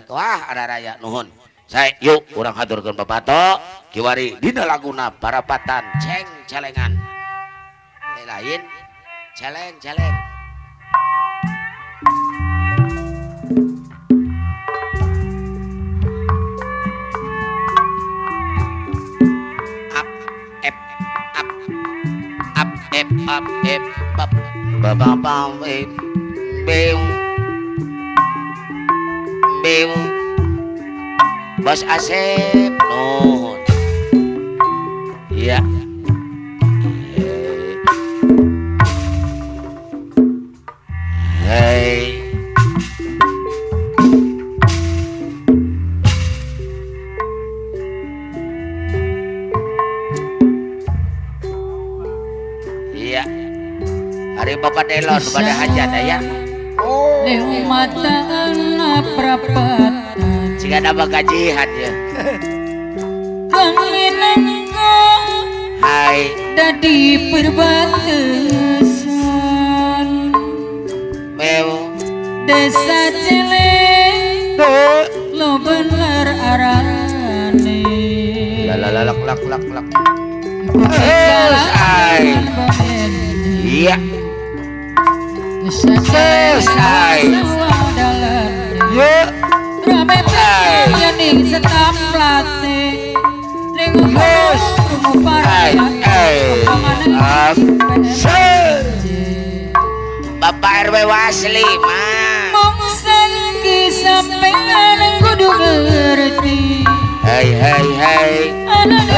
baik wah ada raya nuhun saya yuk urang haturkeun papato kiwari dina laguna Parapatan ceng celengan lain celeng up babam beung Bos Asep nuhun iya hey iya hari Bapak Delon pada hajat ya Lewatan prapatan jika ada gajihan ya Kangenangko hai dadi perbatasan meu Desa Celeng lo bener arane lak hai iya selesai yuk rame pisan ning setaplate ning rumo Bapak RW Wasli mah mong saiki sampean kudu ngerti hei anak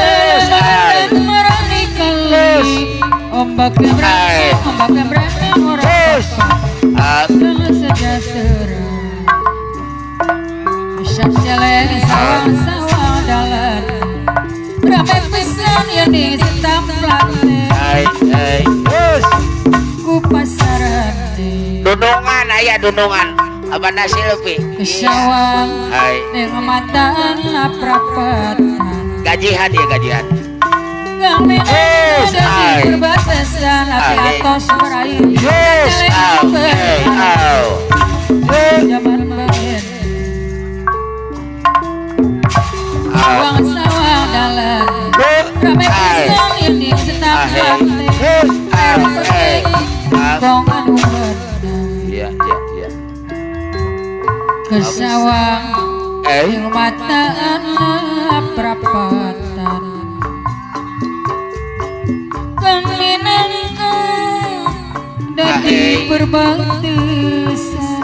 marani kali ombak berani orang sejahtera Usap Celeng sawang dalan rame pisan ya di setaplate hei ku pasaran dunungan aya dunungan apa nasi lebih sawang hai ning mataan prapatan gajihan ya gajihan kami ada di perbatasan api atos berair zaman banget uang sawah dalan rame pisang ini senang hati bongan umur iya kesawang yang mataan prapatan kangenangku dadi perbatasan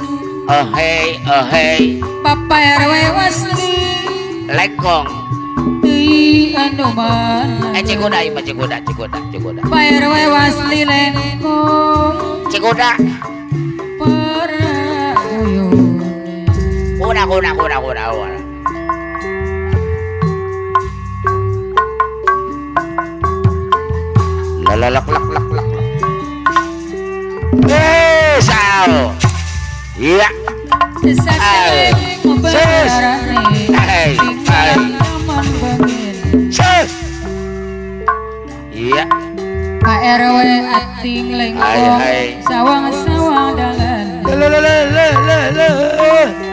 oh hei Papa RW Wasli lekong teuing anu mana cikuda Pak RW Wasli lengkong cikuda para uyune kuda lak sao iya desa Celeng ngobarane tinggal aman banget iya Pak RW ating lengkong sawang dalan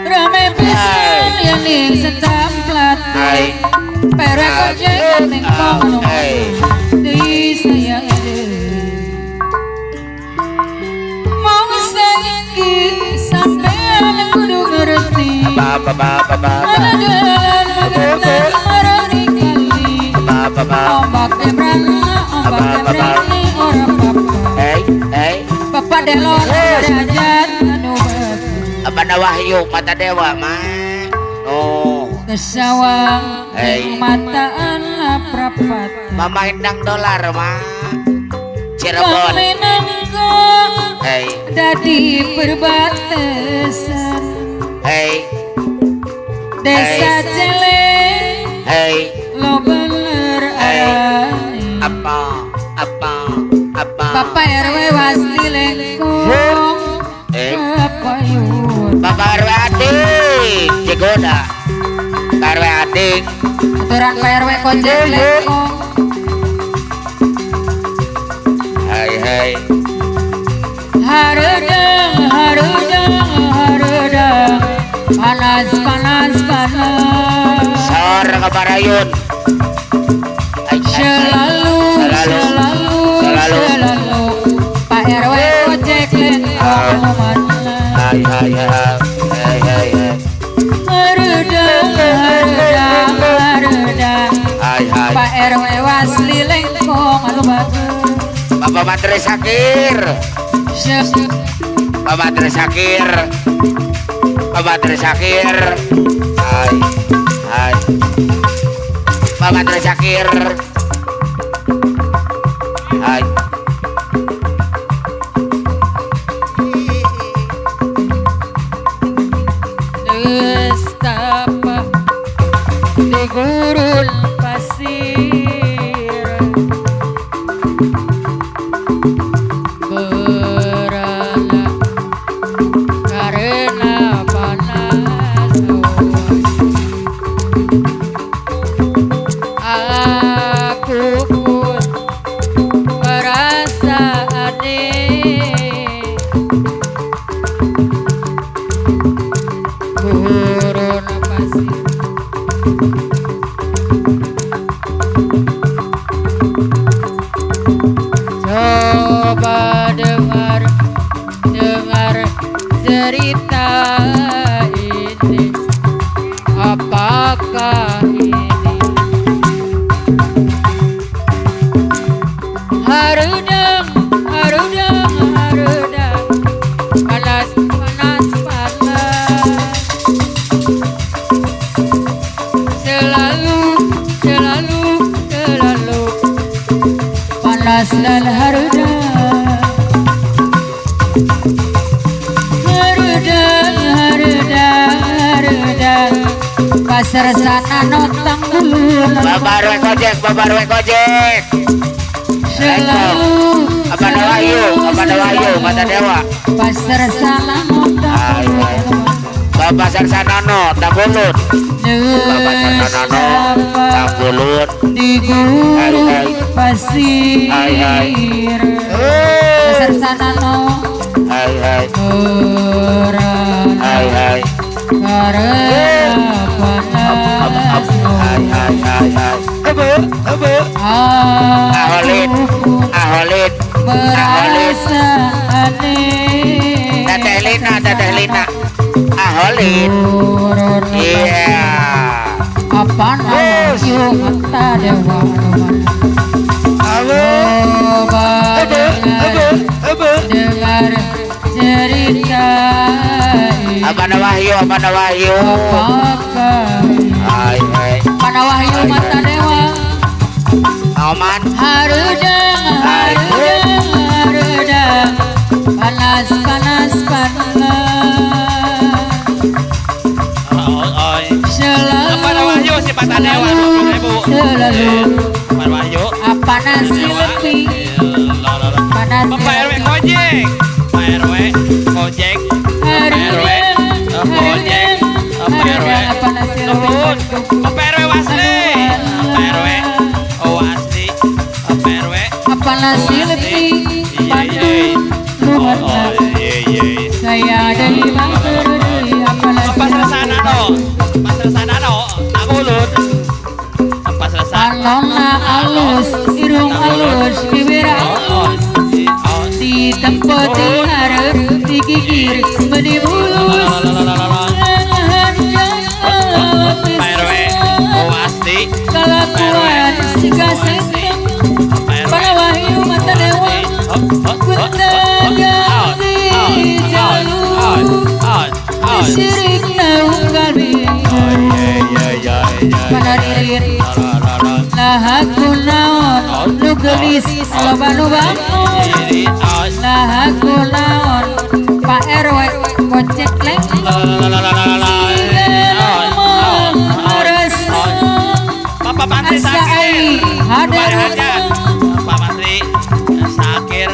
rame pisan yang di setaplate Pak RW kojengan lengkong anu deui sayang mau saiki sampean kudu ngerti apa ada dalan magetan marani kali ombak berani orang Bapak Delon derajat anu apa ada wahyu mata dewa mah kesawang mataan prapatan mama endang dolar mah Cirebon dadi perbatasan Desa Celeng lo bener arane apa Bapak RW Wasli lengkong apa yun Bapak RW adik Cigoda RW adik aturan Pak RW kojek lengkong hai harudang panas panas panas sor kabarayun selalu Pak RW ojek lengkong mana hai Pak RW wasli lengkong anu bagus Bapak Mantri Sakir Bapak Mantri Sakir Bapak Mantri Sakir hai Bapak Mantri Sakir hai Nestapa di gurun pasir berala karena panas aku pun merasa aneh gurun pasir coba dengar cerita ini apakah ini harudang panas panas panas selalu panas dan harudang pasar sana notang dulu Bapak RW Gojek selalu Abang Wahyu Mata Dewa pasar sana notang Bapak Sarsanano Tanggulut Bapak Sarsanano Tanggulut di gurun pasir pasar sana no hai karena panas Aholid merasa aneh Teteh Lina Aholid iya apa nama yuk mata dewa dengar cerita Abang Wahyu apakah hai mana Wahyu mata dewa Oman harudang panas panas panas selalu si Pak Tadewa 20.000 selalu Pak Wahyu apa nasi lebih panas Bapak RW Gojek Pak RW Gojek Bapak RW apa nasi Nuhun lebih Bapak RW Wasli Bapak RW Wasli Bapak RW apa nasi lebih iya saya ada di Mangkuri apa nasi Bapak Sarsanano Tanggulut Bapak Sarsanano Alona alus irung alus bibir alus di tempat harap digigir menibulus Pak RW Wasli kelakuan si kasih para wahyu mata dewa ganti jalur sirik naung kalbi pada diri nah aku naon nu gelis loba nu bangun nah aku naon Pak RW Gojek Bapak Mantri Sakir Bapak Mantri Sakir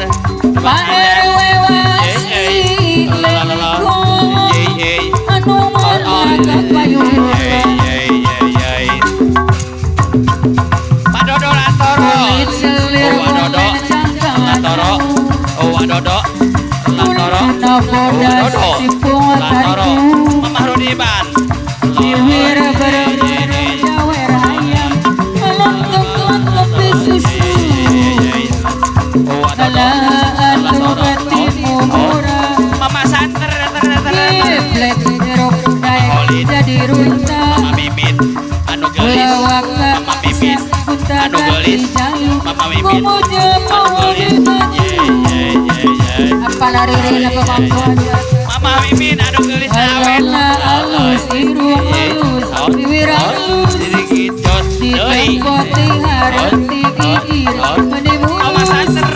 Pak RW Wasli anu marga payung Pak Dodo Lantoro Lantoro Lantoro Mama Rudiban dirunta Mama Mimin anu gelis ulawaka Mama Mimin anu gelis Mama Mimin anu gelis apa lari apa bangkuan Mama Mimin anu gelis awet alona alus iruang alus bibir alus digicot di deui tempoti harati gigir menimbul Mama santer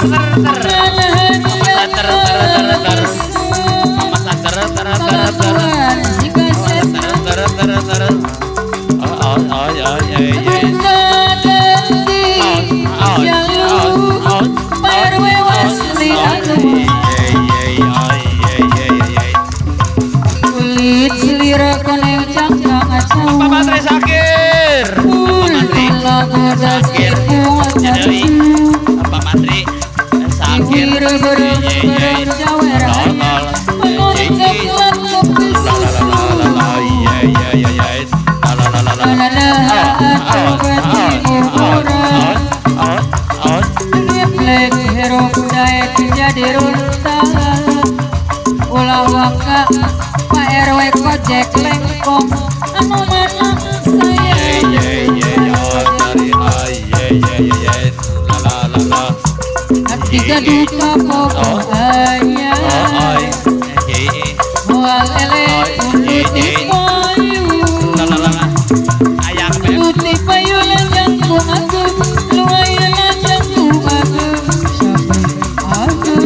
Papa Mantri sakir sakir jadi Papa Mantri sakir jadi runta ulah waka Pak RW kojek lengkong anu mana saya tiga duka pokok ayah mual lele tuti payu ayam tuti payu lenjang ku aku luaya lenjang ku aku sampai aku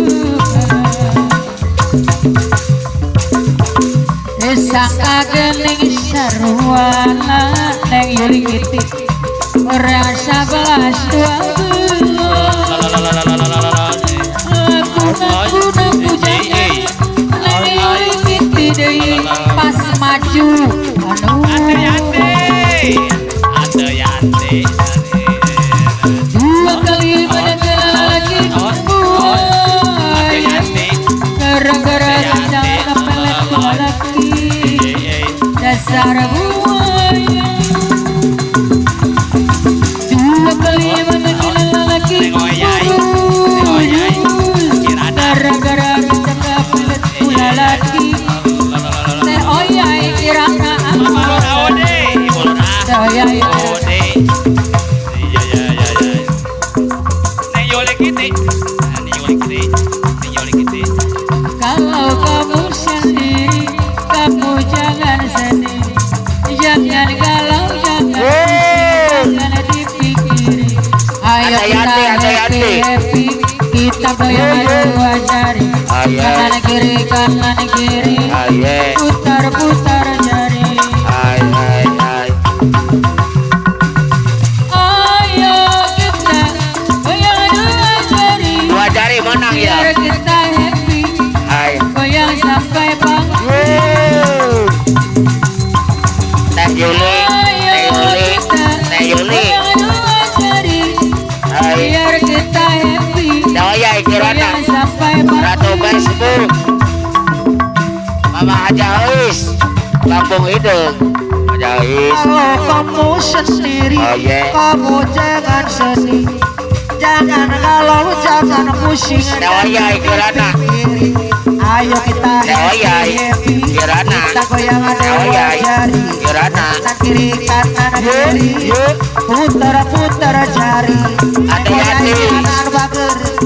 desa kagening sarwana neng yuling giti orang 11 tua pas maju dua kali mendengar lagi gara-gara rencana pelet tua lagi dasar buaya dua kali mendengar lagi gara-gara rencana pelet tua lagi kirana kalau kamu sendiri kamu jangan sedih jangan galau jangan dipikiri ayo kita happy kita goyang dua jari kanan kiri putar jari ayo kita goyang dua jari menang ya biar kita happy goyang sampai pagi Teh Yuli Teh Yuli biar kita happy Daya Kirana goyang sampai Ratu pagi Facebook Mama Haja Hais Kampung Hidung Haja Hais kalau kamu sendiri kamu jangan sedih jangan galau jangan pusing Daya Kirana ayo kita happy Kirana kita goyang dua jari Kirana kanan kiri putar jari Ada Yati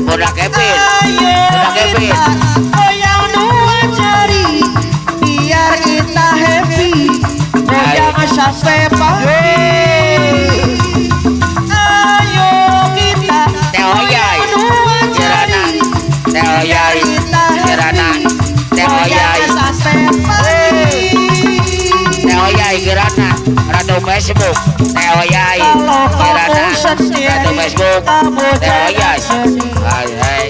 Budak Kevin Budak Kevin goyang dua jari biar kita happy goyang sampai pagi ayo kita Teoyai Kirana Teoyai Kirana Teoyai Teoyai Kirana Ratu Facebook Teoyai Kirana Ratu Facebook Teoyai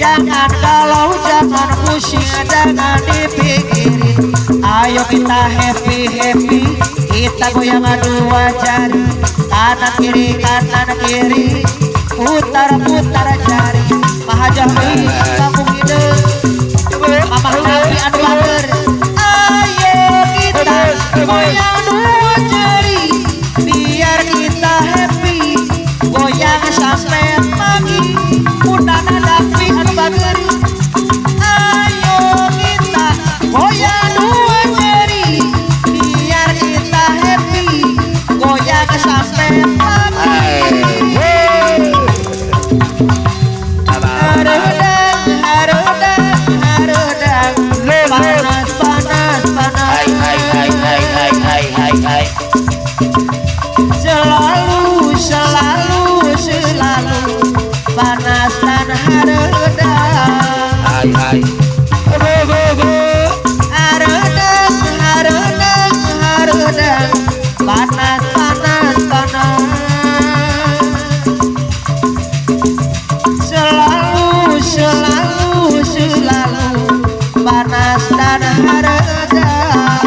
jangan galau jangan pusing jangan dipikirin ayo kita happy kita goyang dua jari kanan kiri putar jari Mahaja kampung hidup Mama Nabi anu bager ayo kita goyang dua jari biar kita happy goyang sampai pagi punana Nabi anu bager ayo kita goyang dua jari biar kita happy hai Hareudang hareudang hareudang panas panas panas selalu selalu selalu panas dan hareudang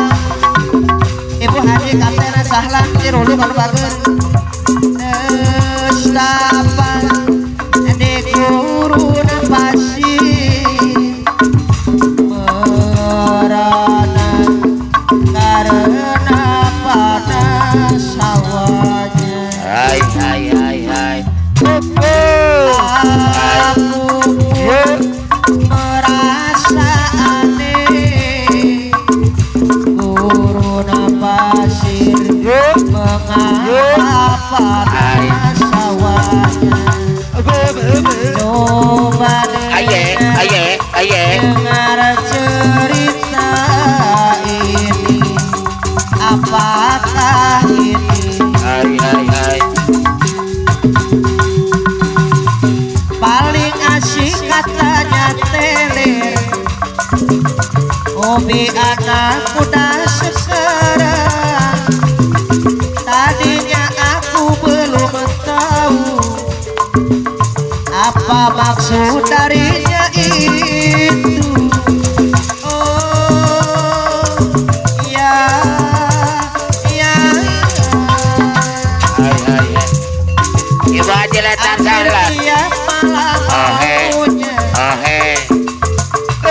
Ibu Haji Kapten Sahlan Cirulu kalau bagus Nestapan di gurun pasir merana karena panas hawanya hai aku merasa aneh gurun pasir mengapa panas hawanya coba dengar cerita ini apakah ini hai paling asik katanya teler hobi anak muda sekarang tadinya aku belum tahu apa maksud darinya itu oh ya hai Ibu Haji Letan Sahlan dia malah maunya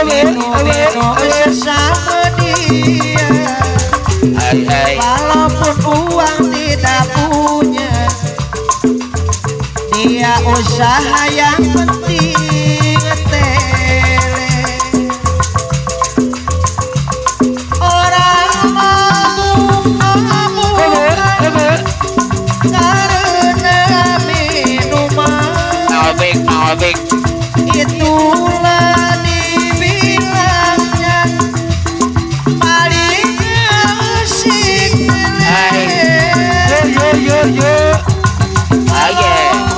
minum bersama dia hai walaupun uang tidak punya dia usaha yang penting tele orang mabuk karena minuman Nawabik itulah dibilangnya paling asik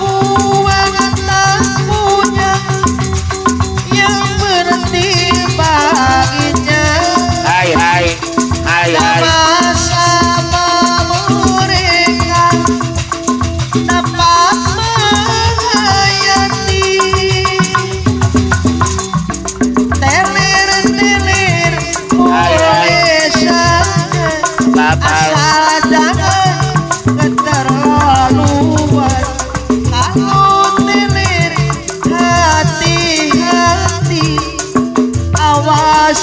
uang tak punya yang berhenti baginya hai sama-sama mereka dapat menghayati teler-teler boleh saja asal jangan keterlaluan kalau teler hati-hati awas